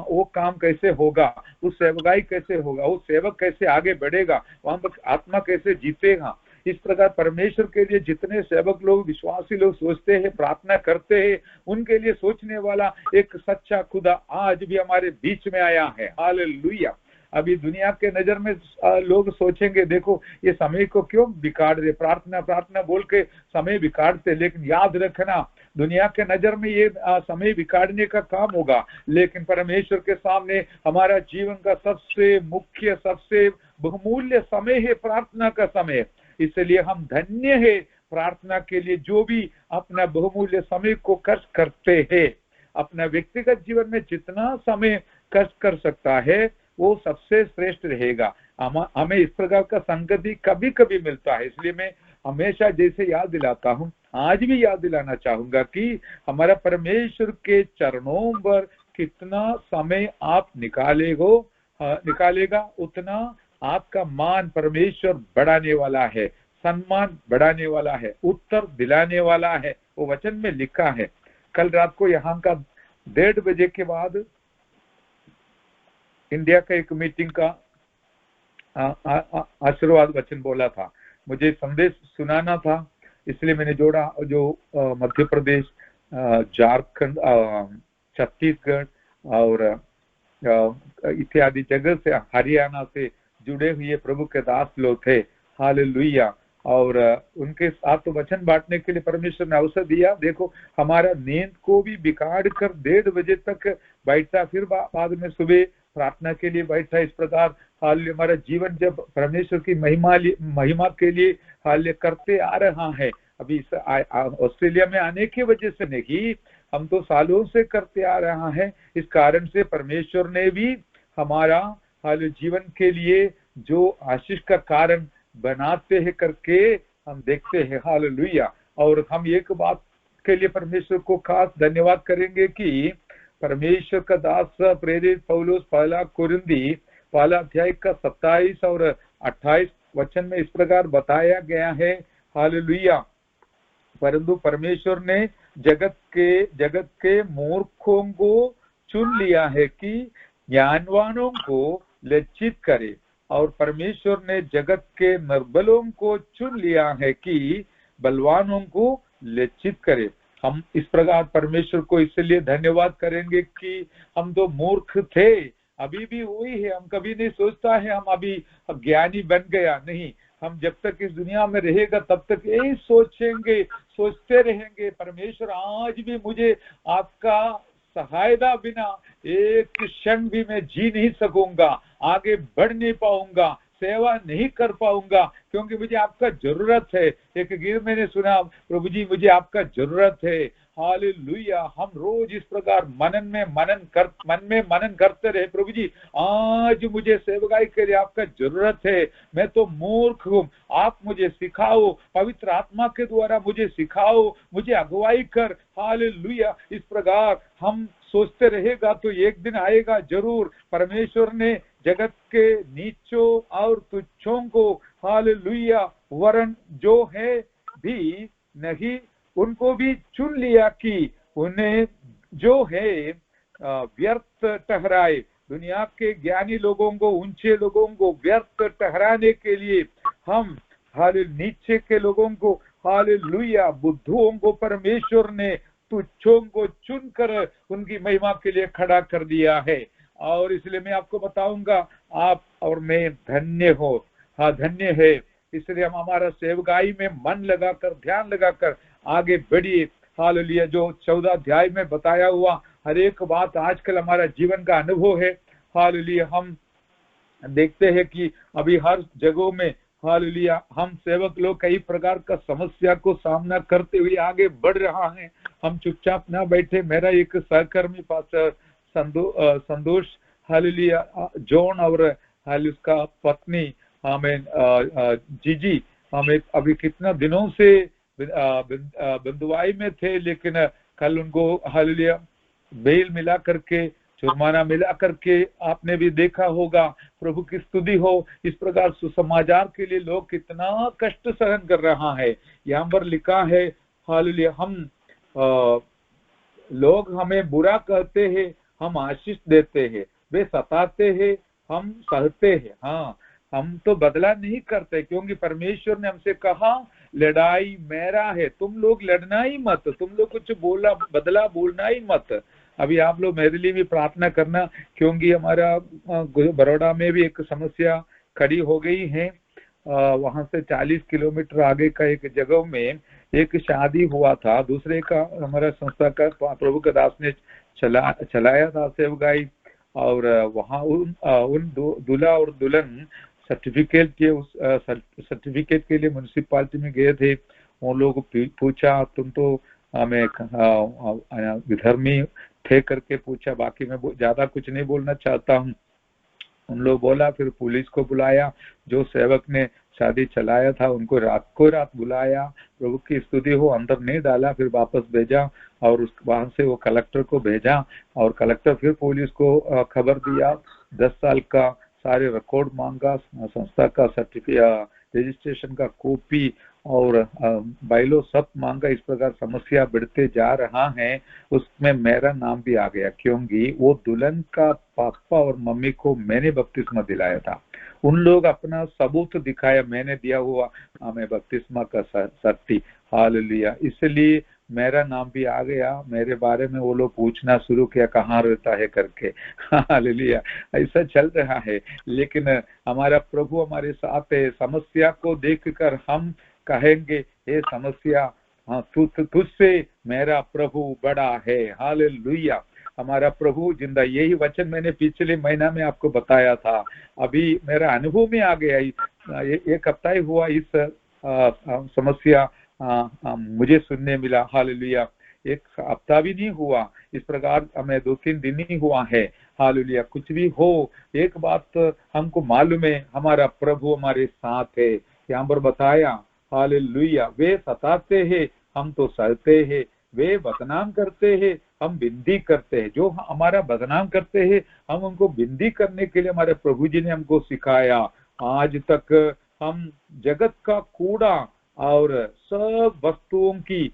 वो काम कैसे होगा, उस सेवकाई कैसे होगा, वो सेवक कैसे आगे बढ़ेगा, वहां पर आत्मा कैसे जीतेगा। इस प्रकार परमेश्वर के लिए जितने सेवक लोग, विश्वासी लोग सोचते हैं, प्रार्थना करते हैं, उनके लिए सोचने वाला एक सच्चा खुदा आज भी हमारे बीच में आया है। हालेलुया। अभी दुनिया के नजर में लोग सोचेंगे, देखो ये समय को क्यों बिगाड़ दे, प्रार्थना प्रार्थना बोल के समय बिगाड़ते, लेकिन याद रखना दुनिया के नजर में ये समय बिगाड़ने का काम होगा, लेकिन परमेश्वर के सामने हमारा जीवन का सबसे मुख्य, सबसे बहुमूल्य समय है प्रार्थना का समय। इसलिए हम धन्य है प्रार्थना के लिए जो भी अपना बहुमूल्य समय को खर्च करते हैं। अपना व्यक्तिगत जीवन में जितना समय खर्च कर सकता है वो सबसे श्रेष्ठ रहेगा। हमें इस प्रकार का संगति कभी कभी मिलता है, इसलिए मैं हमेशा जैसे याद दिलाता हूँ, आज भी याद दिलाना चाहूंगा कि हमारा परमेश्वर के चरणों पर कितना समय आप निकालेगा उतना आपका मान परमेश्वर बढ़ाने वाला है, सम्मान बढ़ाने वाला है, उत्तर दिलाने वाला है। वो वचन में लिखा है। कल रात को यहाँ का 1:30 बजे के बाद इंडिया का एक मीटिंग का आशीर्वाद वचन बोला था, मुझे संदेश सुनाना था, इसलिए मैंने जोड़ा जो मध्य प्रदेश, झारखंड, छत्तीसगढ़ और इत्यादि जगह से, हरियाणा से जुड़े हुए प्रभु के दास लोग थे। हालेलुया। और उनके साथ वचन बांटने के लिए परमेश्वर ने अवसर दिया। देखो हमारा नींद को भी बिगाड़ कर 1:30 बजे तक बैठा, फिर बाद में सुबह प्रार्थना के लिए बैठा। इस प्रकार हाल हमारा जीवन जब परमेश्वर की महिमा के लिए हाल करते आ रहा है, अभी ऑस्ट्रेलिया में आने की वजह से नहीं, हम तो सालों से करते आ रहा है। इस कारण से परमेश्वर ने भी हमारा हाल जीवन के लिए जो आशीष का कारण बनाते हैं करके हम देखते हैं। हालेलुया। और हम एक बात के लिए परमेश्वर को खास धन्यवाद करेंगे कि परमेश्वर का दास प्रेरित पौलुस पहला कुरिन्दी पहला अध्याय का 27 और 28 वचन में इस प्रकार बताया गया है। हालेलुया। परंतु परमेश्वर ने जगत के मूर्खों को चुन लिया है कि ज्ञानवानों को लज्जित करे, और परमेश्वर ने जगत के निर्बलों को चुन लिया है कि बलवानों को लज्जित करे। हम इस प्रकार परमेश्वर को इसलिए धन्यवाद करेंगे कि हम तो मूर्ख थे, अभी भी वही है। हम कभी नहीं सोचता है हम अभी ज्ञानी बन गया, नहीं, हम जब तक इस दुनिया में रहेगा तब तक यही सोचते रहेंगे, परमेश्वर आज भी मुझे आपका सहायता बिना एक क्षण भी मैं जी नहीं सकूंगा, आगे बढ़ नहीं पाऊंगा, सेवा नहीं कर पाऊंगा, क्योंकि मुझे आपका जरूरत है। एक गीत मैंने सुना, प्रभु जी मुझे आपका जरूरत है। हालेलुया। हम रोज इस प्रकार मन में मनन करते रहे, प्रभु जी आज मुझे सेवकाई के लिए आपका जरूरत है, मैं तो मूर्ख हूँ, आप मुझे सिखाओ, पवित्र आत्मा के द्वारा मुझे सिखाओ, मुझे अगुवाई कर। हालेलुया। इस प्रकार हम सोचते रहेगा तो एक दिन आएगा जरूर, परमेश्वर ने जगत के नीचों और तुच्छों को हालेलुया वरन जो है भी नहीं, उनको भी चुन लिया कि उन्हें जो है व्यर्थ ठहराए। दुनिया के ज्ञानी लोगों को, ऊंचे लोगों को व्यर्थ ठहराने के लिए हम नीचे के लोगों को हालेलुया बुद्धुओं को परमेश्वर ने तुच्छों को चुनकर उनकी महिमा के लिए खड़ा कर दिया है। और इसलिए मैं आपको बताऊंगा, आप और मैं धन्य हो, हाँ धन्य है। इसलिए हम हमारा सेवकाई में मन लगाकर, ध्यान लगाकर आगे बढ़िए। हालेलुया। जो 14 अध्याय में बताया हुआ हर एक बात आजकल हमारा जीवन का अनुभव है। हालेलुया। हम देखते हैं कि अभी हर जगहों में हालेलुया हम सेवक लोग कई प्रकार का समस्या को सामना करते हुए आगे बढ़ रहा है। हम चुपचाप ना बैठे। मेरा एक सहकर्मी पास्टर संतोष हालेलुया जॉन और उसका पत्नी हमें जीजी हमें अभी कितना दिनों से बंदुआई में थे, लेकिन कल उनको हालेलुया बेल मिला करके, जुर्माना मिला करके, आपने भी देखा होगा। प्रभु की स्तुति हो। इस प्रकार सुसमाचार के लिए लोग कितना कष्ट सहन कर रहा है। यहाँ पर लिखा है हालेलुया हम लोग हमें बुरा कहते हैं, हम आशीष देते हैं, वे सताते हैं, हम सहते हैं। हाँ, हम तो बदला नहीं करते, क्योंकि परमेश्वर ने हमसे कहा लड़ाई मेरा है, तुम लोग लड़ना ही मत, तुम लोग कुछ बदला बोलना ही मत। अभी आप लोग मेरे लिए भी प्रार्थना करना, क्योंकि हमारा बड़ौदा में भी एक समस्या खड़ी हो गई है। वहां से 40 किलोमीटर आगे का एक जगह में एक शादी हुआ था, दूसरे का हमारा संस्था का प्रभु का दास ने चलाया था सेवकाई। और वहाँ उन दूल्हा और दुल्हन सर्टिफिकेट के लिए म्युनिसिपालिटी में गए थे। उन लोगों को पूछा तुम तो हमें विधर्मी थे करके पूछा, बाकी मैं ज्यादा कुछ नहीं बोलना चाहता हूँ। उन लोग बोला, फिर पुलिस को बुलाया, जो सेवक ने शादी चलाया था उनको रात बुलाया, प्रभु की स्तुति हो, अंदर नहीं डाला, फिर वापस भेजा और वहां से वो कलेक्टर को भेजा और कलेक्टर फिर पुलिस को खबर दिया। 10 साल का सारे रिकॉर्ड मांगा, संस्था का सर्टिफिकेट, रजिस्ट्रेशन का कॉपी और बाइलो सब मांगा। इस प्रकार समस्या बढ़ते जा रहा है। उसमें मेरा नाम भी आ गया, क्योंकि वो दुल्हन का पापा और मम्मी को मैंने बपतिस्मा दिलाया था। उन लोग अपना सबूत दिखाया, मैंने दिया हुआ हमें बपतिस्मा का सर्टी। हालेलुया। इसलिए मेरा नाम भी आ गया। मेरे बारे में वो लोग पूछना शुरू किया कहाँ रहता है करके। हालेलुया। ऐसा चल रहा है, लेकिन हमारा प्रभु हमारे साथ है। समस्या को देखकर हम कहेंगे ये समस्या, हाँ तुझसे मेरा प्रभु बड़ा है। हालेलुया। हमारा प्रभु जिंदा। यही वचन मैंने पिछले महीना में आपको बताया था। अभी मेरा अनुभव में आ गया, एक हफ्ता ही हुआ इस समस्या मुझे सुनने मिला। हालेलुया। एक हफ्ता भी नहीं हुआ, इस प्रकार हमें 2-3 दिन ही हुआ है। हालेलुया। कुछ भी हो, एक बात हमको मालूम है, हमारा प्रभु हमारे साथ है। यहाँ पर बताया हालेलुया, वे सताते हैं हम तो सहते हैं, वे बदनाम करते हैं हम विनती करते हैं। जो हमारा बदनाम करते हैं हम उनको विनती करने के लिए हमारे प्रभु जी ने हमको सिखाया। आज तक हम जगत का कूड़ा और सब वस्तुओं की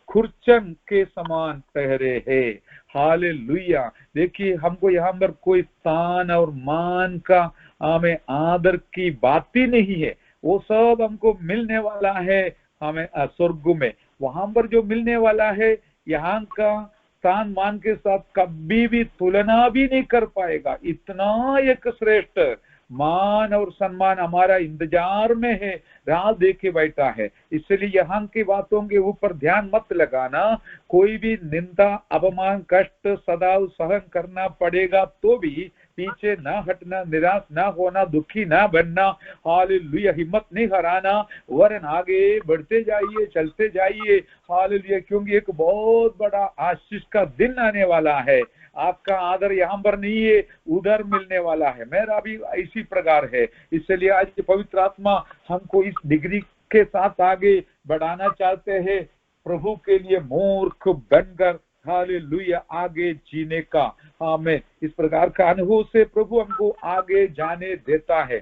खुरचन के समान ठहरे हैं। हालेलुया। देखिए, हमको यहाँ पर कोई स्थान और मान का हमें आदर की बात ही नहीं है। वो सब हमको मिलने वाला है हमें स्वर्ग में। वहां पर जो मिलने वाला है यहाँ का स्थान मान के साथ कभी भी तुलना भी नहीं कर पाएगा। इतना एक श्रेष्ठ मान और सम्मान हमारा इंतजार में है, राह देके बैठा है। इसलिए यहाँ की बातों के ऊपर ध्यान मत लगाना। कोई भी निंदा, अपमान, कष्ट सदा सहन करना पड़ेगा तो भी पीछे ना हटना, निराश ना होना, दुखी ना बनना, हालेलुया, हिम्मत नहीं हराना, वरन आगे बढ़ते जाइए, चलते जाइए, हालेलुया, क्योंकि एक बहुत बड़ा आशीष का दिन आने वाला है। आपका आदर यहाँ पर नहीं है, उधर मिलने वाला है। मेरा भी इसी प्रकार है। इसलिए आज पवित्र आत्मा हमको इस डिग्री के साथ आगे बढ़ाना चाहते हैं, प्रभु के लिए मूर्ख बनकर हालेलुया आगे जीने का हमें इस प्रकार का अनुभव से प्रभु हमको आगे जाने देता है।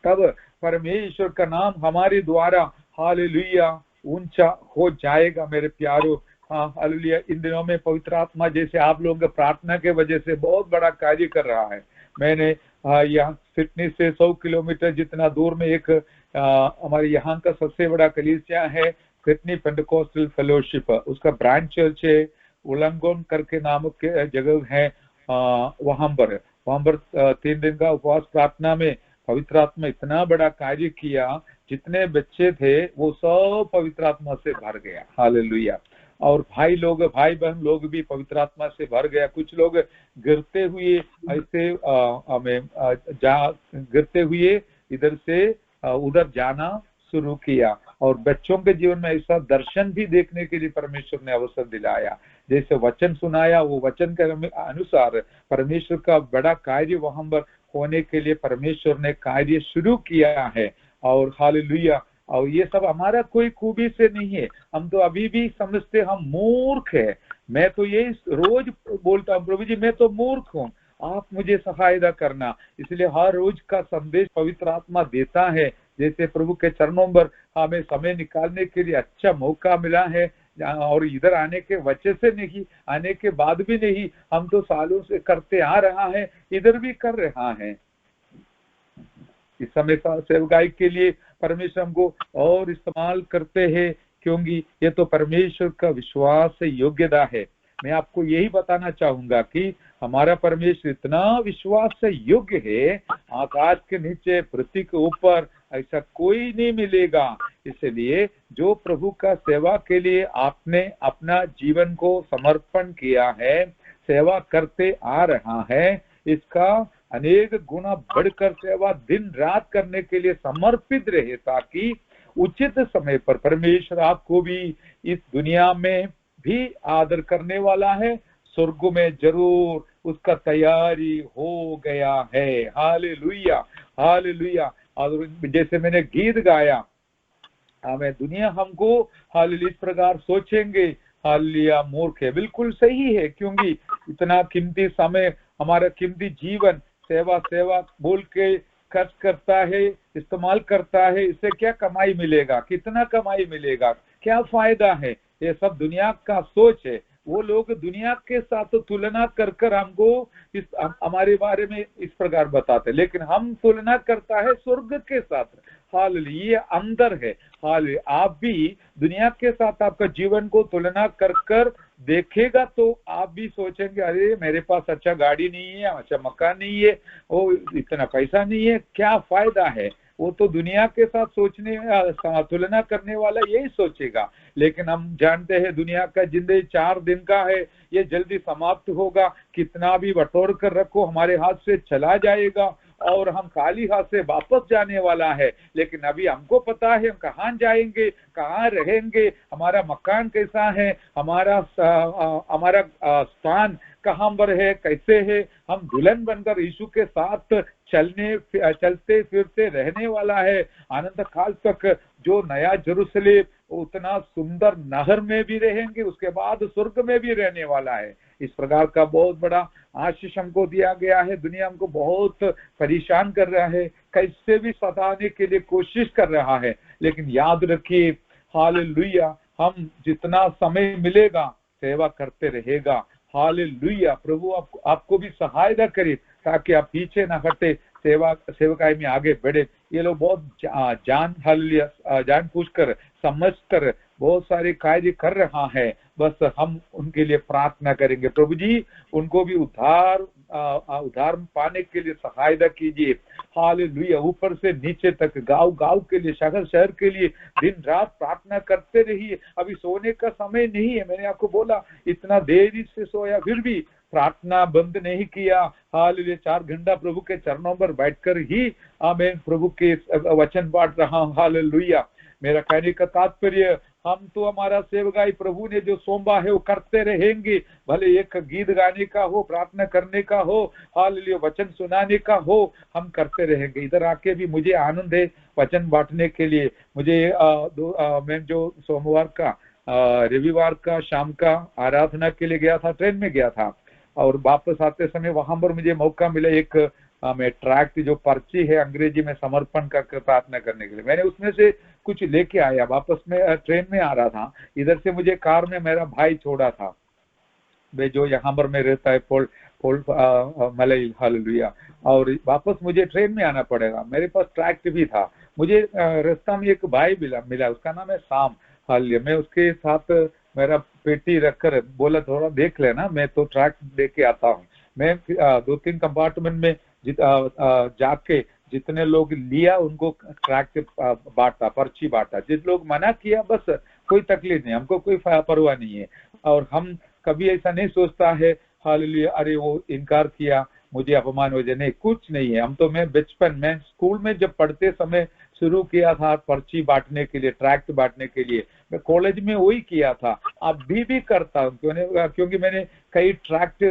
तब परमेश्वर का नाम हमारे द्वारा हालेलुया ऊंचा हो जाएगा। मेरे प्यारो, हाँ हालेलुया, इन दिनों में पवित्र आत्मा जैसे आप लोगों के प्रार्थना के वजह से बहुत बड़ा कार्य कर रहा है। मैंने यहाँ सिडनी से 100 किलोमीटर जितना दूर में एक हमारे यहाँ का सबसे बड़ा कलीसिया है, सिडनी पेंटेकोस्टल फेलोशिप, उसका ब्रांच चर्च है, उलंगोन करके नामक जगह है। वहां पर 3 दिन का उपवास प्रार्थना में पवित्र आत्मा इतना बड़ा कार्य किया, जितने बच्चे थे वो सब पवित्र आत्मा से भर गया। हालेलुया। और भाई बहन लोग भी पवित्र आत्मा से भर गया। कुछ लोग गिरते हुए ऐसे गिरते हुए इधर से उधर जाना शुरू किया, और बच्चों के जीवन में ऐसा दर्शन भी देखने के लिए परमेश्वर ने अवसर दिलाया। जैसे वचन सुनाया, वो वचन के अनुसार परमेश्वर का बड़ा कार्य वहां पर होने के लिए परमेश्वर ने कार्य शुरू किया है। और हालेलुया, और ये सब हमारा कोई खूबी से नहीं है। हम तो अभी भी समझते हम मूर्ख है। मैं तो ये रोज बोलता हूँ, प्रभु जी मैं तो मूर्ख हूँ, आप मुझे सहायता करना। इसलिए हर रोज का संदेश पवित्र आत्मा देता है। जैसे प्रभु के चरणों पर हमें समय निकालने के लिए अच्छा मौका मिला है, और इधर आने के वजह से नहीं, आने के बाद भी नहीं, हम तो सालों से करते आ रहा है, इधर भी कर रहा है। इस समय सेवकाई के लिए परमेश्वर हमको और इस्तेमाल करते हैं, क्योंकि ये तो परमेश्वर का विश्वास योग्यता है। मैं आपको यही बताना चाहूंगा कि हमारा परमेश्वर इतना विश्वास से योग्य है, आकाश के नीचे पृथ्वी के ऊपर ऐसा कोई नहीं मिलेगा। इसलिए जो प्रभु का सेवा के लिए आपने अपना जीवन को समर्पण किया है, सेवा करते आ रहा है, इसका अनेक गुना बढ़कर सेवा दिन रात करने के लिए समर्पित रहे, ताकि उचित समय पर परमेश्वर आपको भी इस दुनिया में भी आदर करने वाला है, स्वर्ग में जरूर उसका तैयारी हो गया है। Hallelujah, hallelujah. और जैसे मैंने गीत गाया, हमें दुनिया हमको हालेलुया इस प्रकार सोचेंगे, हालेलुया मूर्ख है। बिल्कुल सही है, क्योंकि इतना कीमती समय, हमारा कीमती जीवन सेवा सेवा बोल के खर्च करता है, इस्तेमाल करता है, इससे क्या कमाई मिलेगा, कितना कमाई मिलेगा, क्या फायदा है, ये सब दुनिया का सोच है। वो लोग दुनिया के साथ तुलना कर हमको इस हमारे बारे में इस प्रकार बताते, लेकिन हम तुलना करता है स्वर्ग के साथ। हालेलुया, ये अंदर है। हालेलुया, आप भी दुनिया के साथ आपका जीवन को तुलना कर देखेगा तो आप भी सोचेंगे, अरे मेरे पास अच्छा गाड़ी नहीं है, अच्छा मकान नहीं है, वो इतना पैसा नहीं है, क्या फायदा है। वो तो दुनिया के साथ सोचने तुलना करने वाला यही सोचेगा। लेकिन हम जानते हैं दुनिया का जिंदगी 4 दिन का है, ये जल्दी समाप्त होगा। कितना भी बटोर कर रखो, हमारे हाथ से चला जाएगा और हम खाली हाथ से वापस जाने वाला है। लेकिन अभी हमको पता है हम कहाँ जाएंगे, कहाँ रहेंगे, हमारा मकान कैसा है, हमारा स्थान कहाँ पर है, कैसे है। हम दुल्हन बनकर यीशु के साथ चलते फिरते रहने वाला है अनंत काल तक। जो नया जेरूसलेम उतना सुंदर नहर में भी रहेंगे, उसके बाद स्वर्ग में भी रहने वाला है। इस प्रकार का बहुत बड़ा आशीष हमको दिया गया है। दुनिया हमको बहुत परेशान कर रहा है, कैसे भी सताने के लिए कोशिश कर रहा है। लेकिन याद रखिए, हालेलुया, हम जितना समय मिलेगा सेवा करते रहेगा। हालेलुया, प्रभु आपको भी सहायता करे ताकि आप पीछे ना हटे, सेवकाई में आगे बढ़े। ये लोग बहुत जान पूछकर समझकर बहुत सारे कार्य कर रहा है, बस हम उनके लिए प्रार्थना करेंगे। प्रभु जी उनको भी उद्धार पाने के लिए सहायता कीजिए। हालेलुया। ऊपर से नीचे तक, गांव गांव के लिए, शहर शहर के लिए दिन रात प्रार्थना करते रहिए। अभी सोने का समय नहीं है, मैंने आपको बोला इतना देरी से सोया फिर भी प्रार्थना बंद नहीं किया। हालेलुया। 4 घंटा प्रभु के चरणों पर बैठकर ही मैं प्रभु के वचन बांट रहा हूँ। हालेलुया। मेरा कहने का तात्पर्य, हम तो हमारा सेवकाई प्रभु ने जो सौंपा है वो करते रहेंगे, भले एक गीत गाने का हो, प्रार्थना करने का हो, हालेलुया, वचन सुनाने का हो, हम करते रहेंगे। इधर आके भी मुझे आनंद है वचन बांटने के लिए। मुझे मैं जो सोमवार का रविवार का शाम का आराधना के लिए गया था, ट्रेन में गया था, और वापस आते समय वहां पर मुझे मौका मिला एक मैं ट्रैक्ट जो पर्ची है अंग्रेजी में समर्पण कर प्रार्थना करने के लिए, मैंने उसमें से कुछ लेके आया। वापस में ट्रेन में आ रहा था, इधर से मुझे कार में मेरा भाई छोड़ा था, वे जो यहाँ पर में रहता है पोल मलई। हालेलुया। और वापस मुझे ट्रेन में आना पड़ेगा। मेरे पास ट्रैक्ट भी था। मुझे रास्ता में एक भाई मिला, उसका नाम है शाम। हालेलुया। मैं उसके साथ मेरा पेटी रखकर बोला थोड़ा देख लेना, मैं तो ट्रैक्ट लेके आता हूँ। मैं 2-3 कंपार्टमेंट में जाके जितने लोग लिया उनको ट्रैक्ट बांटा, पर्ची बांटा। जिस लोग मना किया बस कोई तकलीफ नहीं, हमको कोई परवाह नहीं है। और हम कभी ऐसा नहीं सोचता है हालेलुया अरे वो इनकार किया मुझे अपमान हो जाए, नहीं, कुछ नहीं है। हम तो मैं बचपन में स्कूल में जब पढ़ते समय शुरू किया था पर्ची बांटने के लिए, ट्रैक्ट बांटने के लिए, मैं कॉलेज में वही किया था, अभी भी करता हूँ। क्योंकि मैंने कई ट्रैक्ट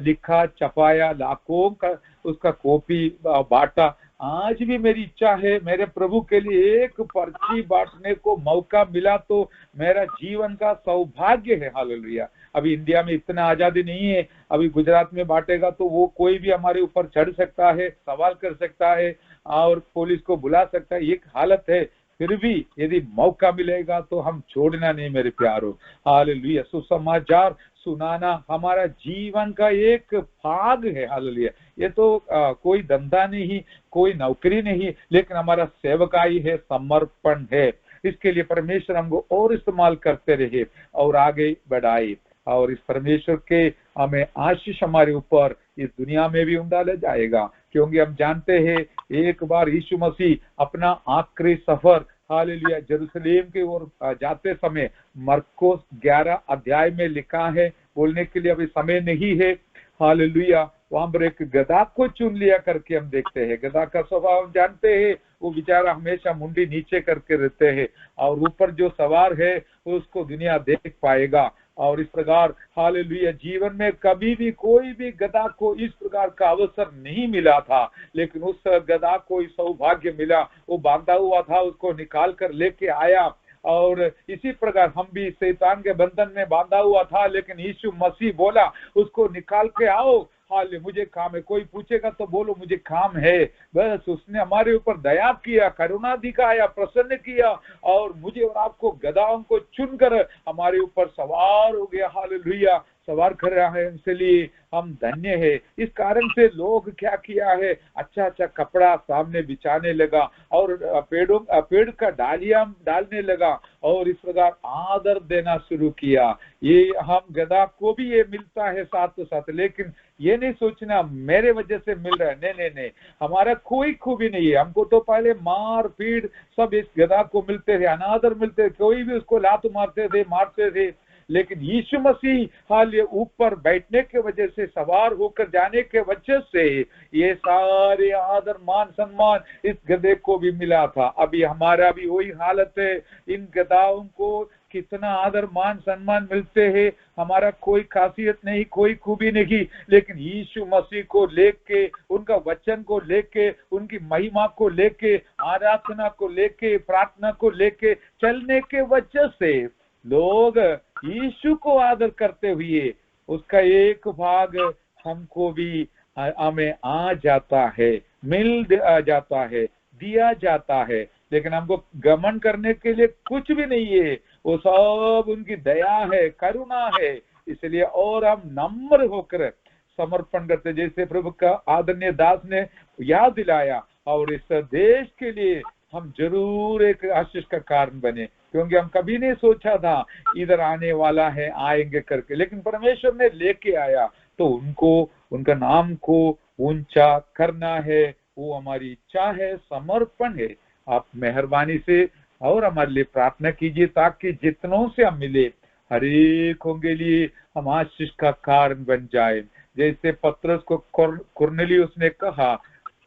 लिखा, छपाया, लाखों का उसका कॉपी बांटा। आज भी मेरी इच्छा है मेरे प्रभु के लिए एक पर्ची बांटने को मौका मिला तो मेरा जीवन का सौभाग्य है। हालेलुया। अभी इंडिया में इतना आजादी नहीं है, अभी गुजरात में बांटेगा तो वो कोई भी हमारे ऊपर चढ़ सकता है, सवाल कर सकता है और पुलिस को बुला सकता है, एक हालत है। फिर भी यदि मौका मिलेगा तो हम छोड़ना नहीं मेरे प्यारों। हालेलुया। सुसमाचार सुनाना हमारा जीवन का एक भाग है। हालेलुया। ये तो कोई धंधा नहीं, कोई नौकरी नहीं, लेकिन हमारा सेवकाई है, समर्पण है। इसके लिए परमेश्वर हमको और इस्तेमाल करते रहे और आगे बढ़ाए, और इस परमेश्वर के हमें आशीष हमारे ऊपर इस दुनिया में भी डाला जाएगा। क्योंकि हम जानते हैं एक बार यीशु मसीह अपना आखिरी सफर हालेलुया यरूशलेम की ओर जाते समय मरकुस 11 अध्याय में लिखा है, बोलने के लिए अभी समय नहीं है। हालेलुया। वहां पर एक गधा को चुन लिया करके हम देखते हैं। गधा का स्वभाव हम जानते हैं, वो बेचारा हमेशा मुंडी नीचे करके रहते हैं और ऊपर जो सवार है उसको दुनिया देख पाएगा। और इस प्रकार हालेलुया जीवन में कभी भी कोई भी गधा को इस प्रकार का अवसर नहीं मिला था, लेकिन उस गधा को सौभाग्य मिला, वो बांधा हुआ था, उसको निकाल कर लेके आया। और इसी प्रकार हम भी शैतान के बंधन में बांधा हुआ था, लेकिन यीशु मसीह बोला उसको निकाल के आओ। हाल मुझे काम है, कोई पूछेगा तो बोलो मुझे काम है। बस उसने हमारे ऊपर दया किया, करुणा दिखाया, प्रसन्न किया और मुझे और आपको गधाओं को चुनकर हमारे ऊपर सवार हो गया। हालेलुया। सवार कर रहा है, इसलिए हम धन्य है। इस कारण से लोग क्या किया है, अच्छा अच्छा कपड़ा सामने बिछाने लगा और पेड़ का डालियां डालने लगा और इस प्रकार आदर देना शुरू किया। ये हम गधा को भी ये मिलता है साथ साथ, लेकिन ये नहीं सोचना मेरे वजह से मिल रहा है, नहीं, हमारा कोई खूबी नहीं है। हमको तो पहले मार पीट सब इस गधा को मिलते थे, अनादर मिलते थे, कोई भी उसको लात मारते थे, मारते थे। लेकिन यीशु मसीह हाल ये ऊपर बैठने के वजह से, सवार होकर जाने के वजह से ये सारे आदर मान सम्मान इस गधे को भी मिला था। अभी हमारा भी वही हालत है, इन गधाओं को कितना आदर मान सम्मान मिलते हैं, हमारा कोई खासियत नहीं, कोई खूबी नहीं, लेकिन यीशु मसीह को लेके, उनका वचन को लेके, उनकी महिमा को लेके, आराधना को लेके, प्रार्थना को लेके चलने के वजह से लोग यीशु को आदर करते हुए उसका एक भाग हमको भी हमें आ जाता है, मिल जाता है, दिया जाता है। लेकिन हमको गमन करने के लिए कुछ भी नहीं है, वो सब उनकी दया है, करुणा है। इसलिए और हम नम्र होकर समर्पण करते, जैसे प्रभु का आदरणीय दास ने याद दिलाया, और इस देश के लिए हम जरूर एक आशीष का कारण बने। क्योंकि हम कभी नहीं सोचा था इधर आने वाला है, आएंगे करके, लेकिन परमेश्वर ने लेके आया। तो उनको, उनका नाम को ऊंचा करना है, वो हमारी इच्छा है, समर्पण है। आप मेहरबानी से और हमारे लिए प्रार्थना कीजिए, ताकि जितनों से हम मिले हर एक के लिए हम आशीष का कारण बन जाए। जैसे पतरस को कुरनेलियुस ने कहा,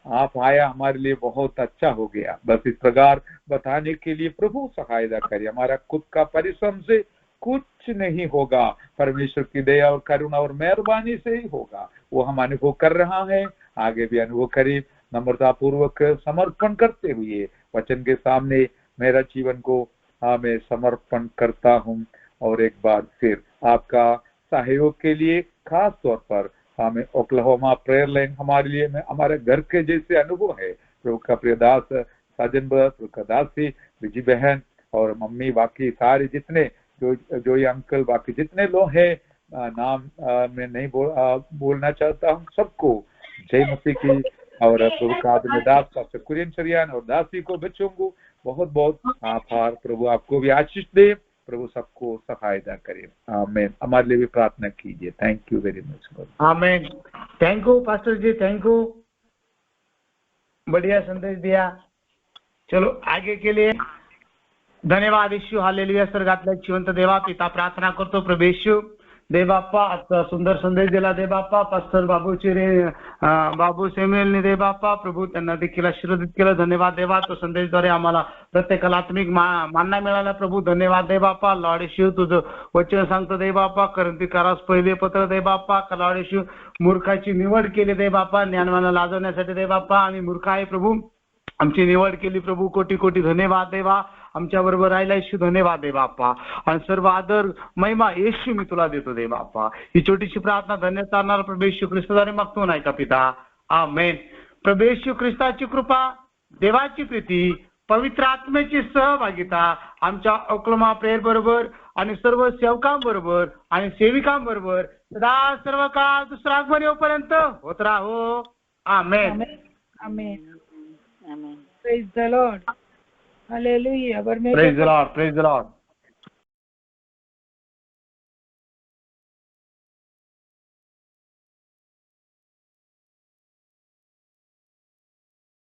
आप आया हमारे लिए बहुत अच्छा हो गया। बस इस प्रकार बताने के लिए प्रभु सहायता करिए। हमारा खुद का परिश्रम से कुछ नहीं होगा, परमेश्वर की दया और करुणा और मेहरबानी से ही होगा। वो हम अनुभव कर रहा है, आगे भी अनुभव करें। नम्रता पूर्वक समर्पण करते हुए वचन के सामने मेरा जीवन को मैं समर्पण करता हूँ। और एक बार फिर आपका सहयोग के लिए, खास तौर पर हमें ओक्लाहोमा प्रेयर लाइन हमारे लिए हमारे घर के जैसे अनुभव है। प्रभु का प्रिय दास साजन, प्रभु का दासी विजी बहन और मम्मी, बाकी सारे जितने जो ये अंकल, बाकी जितने लोग हैं, नाम मैं नहीं बोलना चाहता हूँ, सबको जय मसीह की। और प्रभु का दास पास्टर कुरियन चरियान और दासी को, बच्चों को बहुत बहुत आभार। प्रभु आपको भी आशीष दे, प्रभु सबको सहायता करे। आमीन। हमारे लिए भी प्रार्थना कीजिए। Thank you very much. आमीन। थैंक यू पास्टर जी, थैंक यू, बढ़िया संदेश दिया। चलो आगे के लिए धन्यवाद यीशु, हालेलुया। स्वर्गातल्या जिवंत देवा पिता, प्रार्थना करतो प्रभू येशू देवबाप्पा, आजचा सुंदर संदेश दिला देवबाप्पा, पास्टर बाबू सेम्युएलने देवबाप्पा, प्रभू त्यांना देखील आशीर्वादित केलं। धन्यवाद देवा, तो संदेशद्वारे आम्हाला प्रत्येकाला आत्मिक मानना मिळाला प्रभू। धन्यवाद देवबाप्पा। लॉर्ड येशू, तुझं वचन सांगतो देवबाप्पा, करंथीकारास पहिले पत्र देवबाप्पा, लॉर्ड येशू, मूर्खाची निवड केली देवबाप्पा, ज्ञानवानाला लाजवण्यासाठी देवबाप्पा। आम्ही मूर्ख आहे प्रभू, आमची निवड केली प्रभू। कोटी कोटी धन्यवाद देवा, आमच्या बरोबर राहिला येशू। धन्यवाद दे बाप्पा, आणि सर्व आदर महिमा येशू मी तुला देतो दे बाप्पा। ही छोटीशी प्रार्थना धन्य चालणार प्रभू येशू ख्रिस्ताद्वारे मागतो नाही का पिता, आमेन। प्रभू येशू ख्रिस्ताची कृपा, देवाची प्रीती, पवित्र आत्म्याची सहभागिता आमच्या ओक्लाहोमा प्रेयर बरोबर आणि सर्व सेवकांबरोबर आणि सेविकांबरोबर सदा सर्व काळ दुसरा आगमन येऊपर्यंत होत राहो, आमेन। आमेन। Praise the Lord. Hallelujah. Praise the Lord. Praise the Lord.